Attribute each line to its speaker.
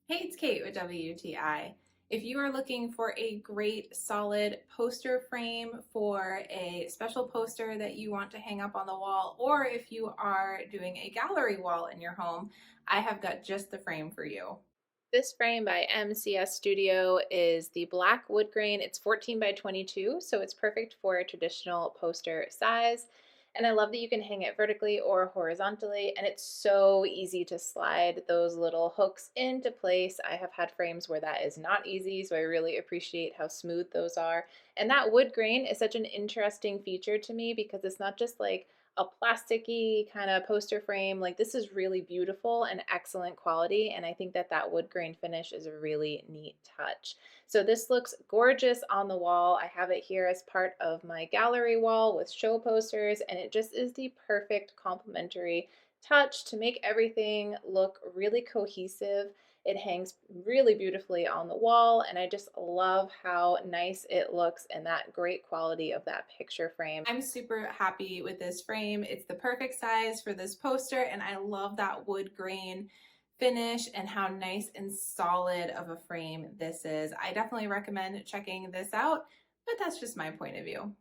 Speaker 1: Hey, it's Kate with WTI. If you are looking for a great solid poster frame for a special poster that you want to hang up on the wall, or if you are doing a gallery wall in your home, I have got just the frame for you.
Speaker 2: This frame by MCS Studio is the black wood grain. It's 14 by 22, so it's perfect for a traditional poster size. And I love that you can hang it vertically or horizontally, and it's so easy to slide those little hooks into place. I have had frames where that is not easy, so I really appreciate how smooth those are. And that wood grain is such an interesting feature to me because it's not just like a plasticky kind of poster frame. Like, this is really beautiful and excellent quality, and I think that that wood grain finish is a really neat touch. So this looks gorgeous on the wall. I have it here as part of my gallery wall with show posters, and it just is the perfect complementary touch to make everything look really cohesive. It hangs really beautifully on the wall, and I just love how nice it looks and that great quality of that picture frame.
Speaker 1: I'm super happy with this frame. It's the perfect size for this poster, and I love that wood grain finish and how nice and solid of a frame this is. I definitely recommend checking this out, but that's just my point of view.